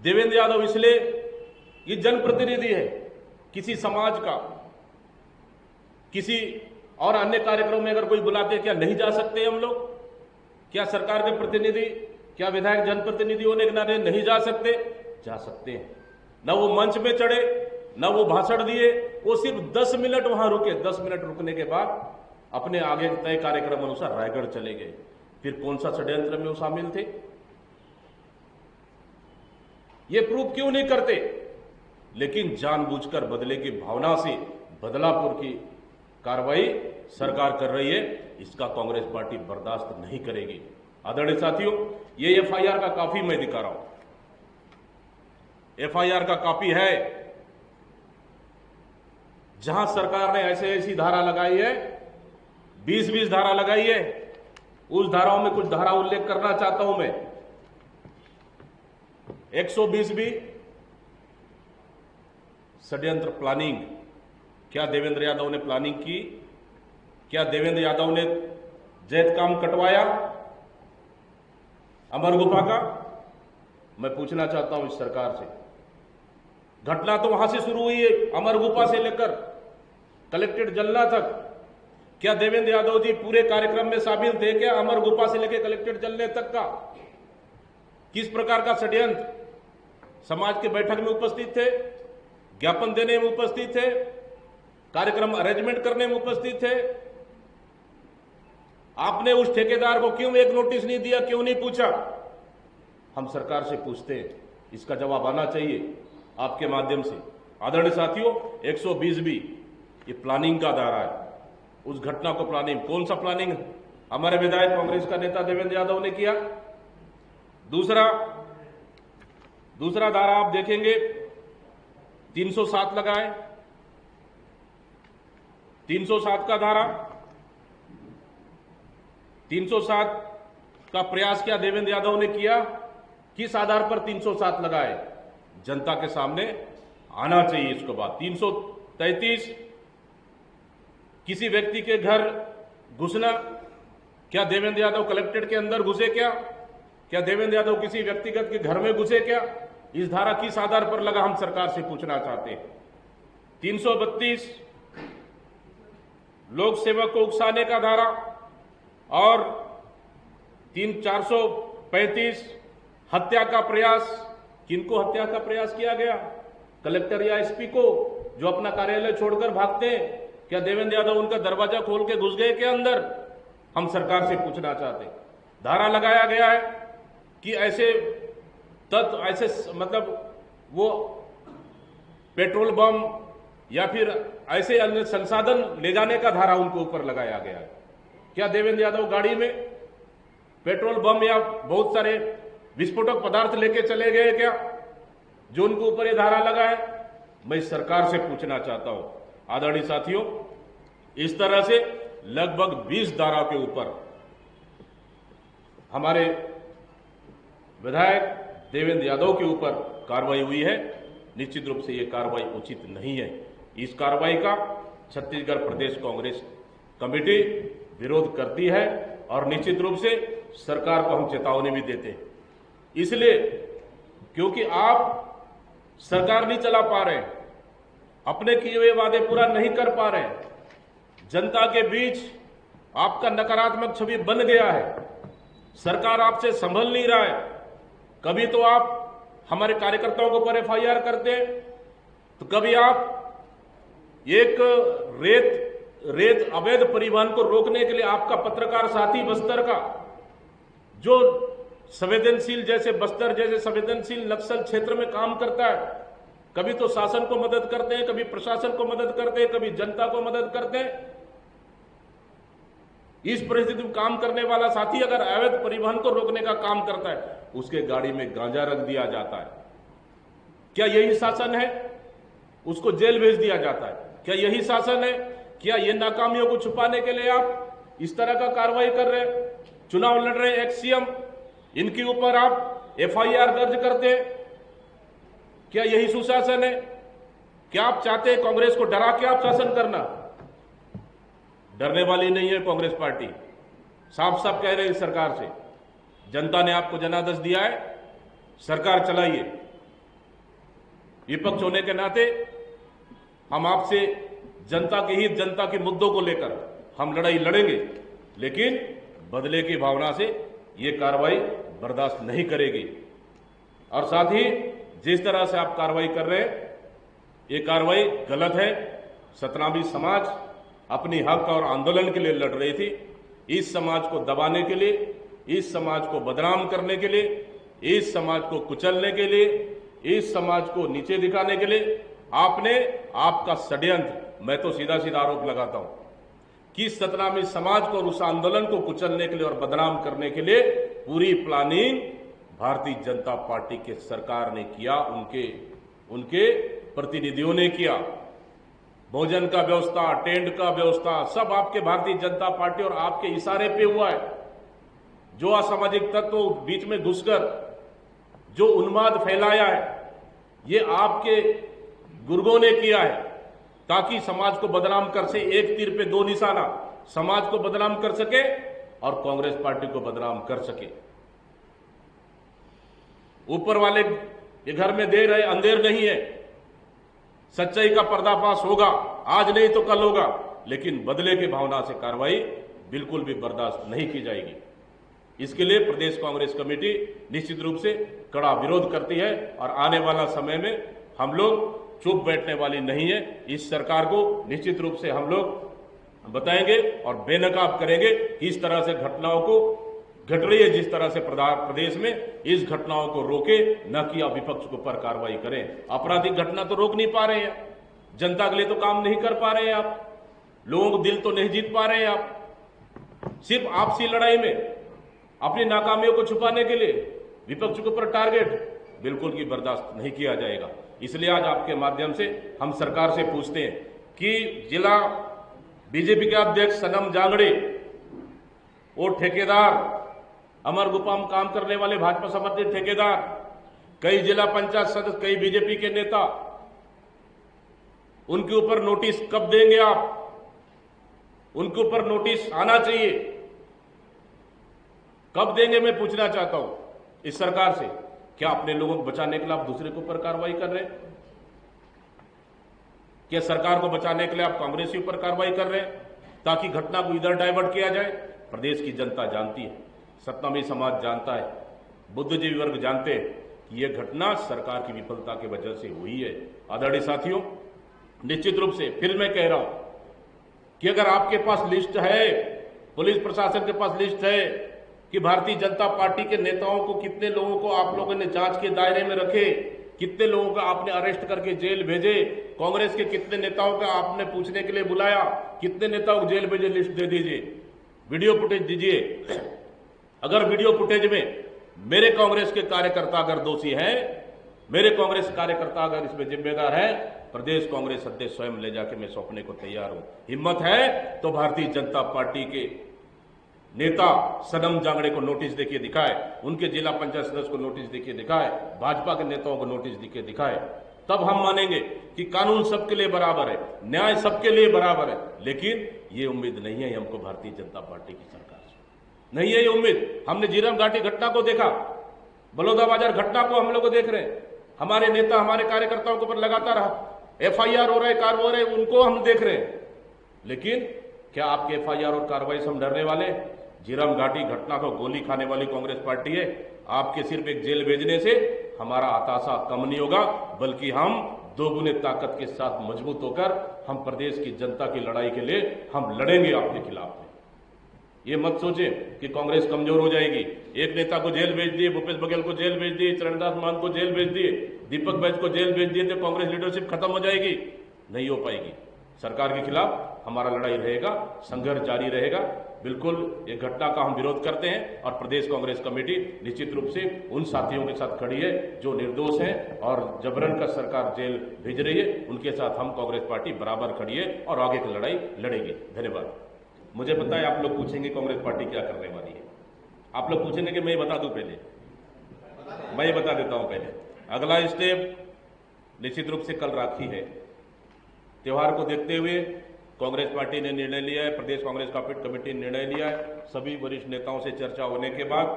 देवेंद्र यादव इसलिए, ये जनप्रतिनिधि है किसी समाज का, किसी और अन्य कार्यक्रम में अगर कोई बुलाते क्या नहीं जा सकते हम लोग? क्या सरकार के प्रतिनिधि, क्या विधायक जनप्रतिनिधि होने के नाते नहीं जा सकते? जा सकते हैं। न वो मंच में चढ़े, न वो भाषण दिए, वो सिर्फ 10 मिनट वहां रुके। 10 मिनट रुकने के बाद अपने आगे तय कार्यक्रम अनुसार रायगढ़ चले गए। फिर कौन सा षड्यंत्र में वो शामिल थे? ये प्रूफ क्यों नहीं करते? लेकिन जानबूझकर बदले की भावना से बदलापुर की कार्रवाई सरकार कर रही है, इसका कांग्रेस पार्टी बर्दाश्त नहीं करेगी। आदरणीय साथियों, ये एफआईआर का कॉपी मैं दिखा रहा हूं। एफआईआर का कॉपी है, जहां सरकार ने ऐसी धारा लगाई है, 20-20 धारा लगाई है। उस धाराओं में कुछ धारा उल्लेख करना चाहता हूं मैं। 120 भी षड्यंत्र प्लानिंग। क्या देवेंद्र यादव ने प्लानिंग की? क्या देवेंद्र यादव ने जैत काम कटवाया अमर गुफा का? मैं पूछना चाहता हूं इस सरकार से। घटना तो वहां से शुरू हुई है, अमर गुफा से लेकर कलेक्ट्रेट जलना तक। क्या देवेंद्र यादव जी पूरे कार्यक्रम में शामिल थे? क्या अमर गुफा से लेकर कलेक्ट्रेट जलने तक का किस प्रकार का षड्यंत्र? समाज के बैठक में उपस्थित थे, ज्ञापन देने में उपस्थित थे, कार्यक्रम अरेंजमेंट करने में उपस्थित थे। आपने उस ठेकेदार को क्यों एक नोटिस नहीं दिया, क्यों नहीं पूछा? हम सरकार से पूछते हैं, इसका जवाब आना चाहिए आपके माध्यम से। आदरणीय साथियों, 120 भी ये प्लानिंग का धारा है। उस घटना को प्लानिंग, कौन सा प्लानिंग हमारे विधायक कांग्रेस का नेता देवेंद्र यादव ने किया? दूसरा धारा आप देखेंगे, 307 लगाए। 307 का धारा, 307 का प्रयास क्या देवेंद्र यादव ने किया? किस आधार पर 307 लगाए? जनता के सामने आना चाहिए इसको बात। 333 किसी व्यक्ति के घर घुसना। क्या देवेंद्र यादव कलेक्ट्रेट के अंदर घुसे? क्या देवेंद्र यादव किसी व्यक्तिगत के घर में घुसे? क्या इस धारा किस आधार पर लगा, हम सरकार से पूछना चाहते हैं। 332 लोक सेवक को उकसाने का धारा, और 435 हत्या का प्रयास। किनको हत्या का प्रयास किया गया? कलेक्टर या एसपी को, जो अपना कार्यालय छोड़कर भागते हैं। क्या देवेंद्र यादव उनका दरवाजा खोल के घुस गए के अंदर? हम सरकार से पूछना चाहते हैं। धारा लगाया गया है कि ऐसे तत्व, ऐसे मतलब वो पेट्रोल बम या फिर ऐसे अन्य संसाधन ले जाने का धारा उनके ऊपर लगाया गया है। क्या देवेंद्र यादव गाड़ी में पेट्रोल बम या बहुत सारे विस्फोटक पदार्थ लेके चले गए क्या, जो उनके ऊपर ये धारा लगा है? मैं इस सरकार से पूछना चाहता हूं। आदरणीय साथियों, इस तरह से लगभग 20 धारा के ऊपर हमारे विधायक देवेंद्र यादव के ऊपर कार्रवाई हुई है। निश्चित रूप से यह कार्रवाई उचित नहीं है। इस कार्रवाई का छत्तीसगढ़ प्रदेश कांग्रेस कमेटी विरोध करती है, और निश्चित रूप से सरकार को हम चेतावनी भी देते हैं। इसलिए क्योंकि आप सरकार नहीं चला पा रहे, अपने किए हुए वादे पूरा नहीं कर पा रहे, जनता के बीच आपका नकारात्मक छवि बन गया है, सरकार आपसे संभल नहीं रहा है। कभी तो आप हमारे कार्यकर्ताओं के ऊपर एफआईआर करते हैं, तो कभी आप एक रेत अवैध परिवहन को रोकने के लिए आपका पत्रकार साथी बस्तर का, जो संवेदनशील जैसे बस्तर जैसे संवेदनशील नक्सल क्षेत्र में काम करता है, कभी तो शासन को मदद करते हैं, कभी प्रशासन को मदद करते हैं, कभी जनता को मदद करते हैं। इस परिस्थिति में काम करने वाला साथी अगर अवैध परिवहन को रोकने का काम करता है, उसके गाड़ी में गांजा रख दिया जाता है। क्या यही शासन है? उसको जेल भेज दिया जाता है। क्या यही शासन है? क्या ये नाकामियों को छुपाने के लिए आप इस तरह का कार्रवाई कर रहे हैं? चुनाव लड़ रहे एक्स सीएम, इनके ऊपर आप एफआईआर दर्ज करते हैं। क्या यही सुशासन है? क्या आप चाहते हैं कांग्रेस को डरा के आप शासन करना? डरने वाली नहीं है कांग्रेस पार्टी। साफ साफ कह रहे हैं सरकार से, जनता ने आपको जनादेश दिया है, सरकार चलाइए। विपक्ष होने के नाते हम आपसे जनता के हित, जनता के मुद्दों को लेकर हम लड़ाई लड़ेंगे, लेकिन बदले की भावना से ये कार्रवाई बर्दाश्त नहीं करेगी। और साथ ही जिस तरह से आप कार्रवाई कर रहे हैं, ये कार्रवाई गलत है। सतनामी समाज अपनी हक और आंदोलन के लिए लड़ रही थी। इस समाज को दबाने के लिए, इस समाज को बदनाम करने के लिए, इस समाज को कुचलने के लिए, इस समाज को नीचे दिखाने के लिए आपका षड्यंत्र, मैं तो सीधा सीधा आरोप लगाता हूं कि सतनामी समाज को और उस आंदोलन को कुचलने के लिए और बदनाम करने के लिए पूरी प्लानिंग भारतीय जनता पार्टी के सरकार ने किया, उनके प्रतिनिधियों ने किया। भोजन का व्यवस्था, टेंट का व्यवस्था, सब आपके भारतीय जनता पार्टी और आपके इशारे पे हुआ है। जो असामाजिक तत्व बीच में घुसकर जो उन्माद फैलाया है, ये आपके गुर्गों ने किया है, ताकि समाज को बदनाम कर से एक तीर पे दो निशाना, समाज को बदनाम कर सके और कांग्रेस पार्टी को बदनाम कर सके। ऊपर वाले के घर में देर है, अंधेर नहीं है। सच्चाई का पर्दाफाश होगा, आज नहीं तो कल होगा, लेकिन बदले की भावना से कार्रवाई बिल्कुल भी बर्दाश्त नहीं की जाएगी। इसके लिए प्रदेश कांग्रेस कमेटी निश्चित रूप से कड़ा विरोध करती है और आने वाला समय में हम लोग चुप बैठने वाली नहीं है। इस सरकार को निश्चित रूप से हम लोग बताएंगे और बेनकाब करेंगे कि इस तरह से घटनाओं को घट रही है, जिस तरह से प्रदेश में इस घटनाओं को रोके, न कि आप विपक्ष के ऊपर कार्रवाई करें। आपराधिक घटना तो रोक नहीं पा रहे हैं, जनता के लिए तो काम नहीं कर पा रहे हैं आप, लोगों को दिल तो नहीं जीत पा रहे हैं आप। सिर्फ आपसी लड़ाई में अपनी नाकामियों को छुपाने के लिए विपक्ष के ऊपर टारगेट बिल्कुल भी बर्दाश्त नहीं किया जाएगा। इसलिए आज आपके माध्यम से हम सरकार से पूछते हैं कि जिला बीजेपी के अध्यक्ष सनम जांगड़े और ठेकेदार, अमर गुप्ता में काम करने वाले भाजपा समर्थित ठेकेदार, कई जिला पंचायत सदस्य, कई बीजेपी के नेता, उनके ऊपर नोटिस कब देंगे आप? उनके ऊपर नोटिस आना चाहिए, कब देंगे मैं पूछना चाहता हूं इस सरकार से। क्या अपने लोगों को बचाने के लिए आप दूसरे के ऊपर कार्रवाई कर रहे हैं? क्या सरकार को बचाने के लिए आप कांग्रेस के ऊपर कार्रवाई कर रहे हैं ताकि घटना को इधर डाइवर्ट किया जाए? प्रदेश की जनता जानती है, सतनामी समाज जानता है, बुद्धिजीवी वर्ग जानते हैं कि यह घटना सरकार की विफलता की वजह से हुई है। आदरणीय साथियों, निश्चित रूप से फिर मैं कह रहा हूं कि अगर आपके पास लिस्ट है, पुलिस प्रशासन के पास लिस्ट है कि भारतीय जनता पार्टी के नेताओं को, कितने लोगों को आप लोगों ने जांच के दायरे में रखे, कितने लोगों को आपने अरेस्ट करके जेल भेजे, कांग्रेस के कितने नेताओं का आपने पूछने के लिए बुलाया, कितने नेताओं को जेल भेजे, लिस्ट दे दीजिए, वीडियो फुटेज दीजिए। अगर वीडियो फुटेज में मेरे कांग्रेस के कार्यकर्ता अगर दोषी हैं, मेरे कांग्रेस कार्यकर्ता अगर इसमें जिम्मेदार है, प्रदेश कांग्रेस अध्यक्ष स्वयं ले जाके मैं सौंपने को तैयार हूं। हिम्मत है तो भारतीय जनता पार्टी के नेता सनम जांगड़े को नोटिस देके दिखाए, उनके जिला पंचायत सदस्य को नोटिस देके दिखाए, भाजपा के नेताओं को नोटिस देके दिखाए, तब हम मानेंगे कि कानून सबके लिए बराबर है, न्याय सबके लिए बराबर है। लेकिन ये उम्मीद नहीं है हमको भारतीय जनता पार्टी की सरकार से, नहीं है ये उम्मीद। हमने झीरम घाटी घटना को देखा, बलौदाबाजार घटना को हम लोग देख रहे हैं, हमारे नेता हमारे कार्यकर्ताओं के ऊपर लगातार FIR हो रहे, कार्रवाई हो रहे, उनको हम देख रहे हैं। लेकिन क्या आपके FIR और कार्रवाई से हम डरने वाले? झीरम घाटी घटना को गोली खाने वाली कांग्रेस पार्टी है, आपके सिर्फ एक जेल भेजने से हमारा हताशा कम नहीं होगा, बल्कि हम दोगुने ताकत के साथ मजबूत होकर हम प्रदेश की जनता की लड़ाई के लिए हम लड़ेंगे आपके खिलाफ। ये मत सोचें कि कांग्रेस कमजोर हो जाएगी। एक नेता को जेल भेज दिए, भूपेश बघेल को जेल भेज दिए, चरणदास मान को जेल भेज दिए, दीपक बैज को जेल भेज दिए तो कांग्रेस लीडरशिप खत्म हो जाएगी? नहीं हो पाएगी। सरकार के खिलाफ हमारा लड़ाई रहेगा, संघर्ष जारी रहेगा। बिल्कुल ये घटना का हम विरोध करते हैं और प्रदेश कांग्रेस कमेटी निश्चित रूप से उन साथियों के साथ खड़ी है जो निर्दोष हैं और जबरन का सरकार जेल भेज रही है, उनके साथ हम कांग्रेस पार्टी बराबर खड़ी है और आगे की लड़ाई लड़ेगी। धन्यवाद। मुझे पता है आप लोग पूछेंगे कांग्रेस पार्टी क्या करने वाली है, आप लोग पूछेंगे कि मैं बता दूं पहले, मैं बता देता हूं पहले। अगला स्टेप निश्चित रूप से कल राखी है, त्योहार को देखते हुए कांग्रेस पार्टी ने निर्णय लिया है, प्रदेश कांग्रेस कमेटी ने निर्णय लिया है, सभी वरिष्ठ नेताओं से चर्चा होने के बाद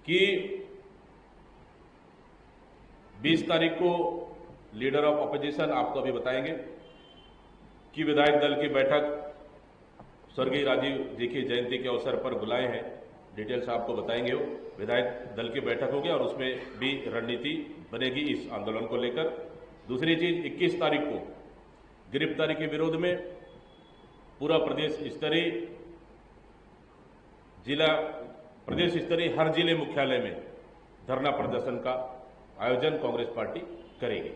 कि 20 तारीख को लीडर ऑफ अपोजिशन आपको अभी बताएंगे कि विधायक दल की बैठक स्वर्गीय राजीव जी की जयंती के अवसर पर बुलाए हैं। डिटेल्स आपको बताएंगे। वो विधायक दल की बैठक होगी और उसमें भी रणनीति बनेगी इस आंदोलन को लेकर। दूसरी चीज, 21 तारीख को गिरफ्तारी के विरोध में पूरा प्रदेश स्तरीय हर जिले मुख्यालय में धरना प्रदर्शन का आयोजन कांग्रेस पार्टी करेगी।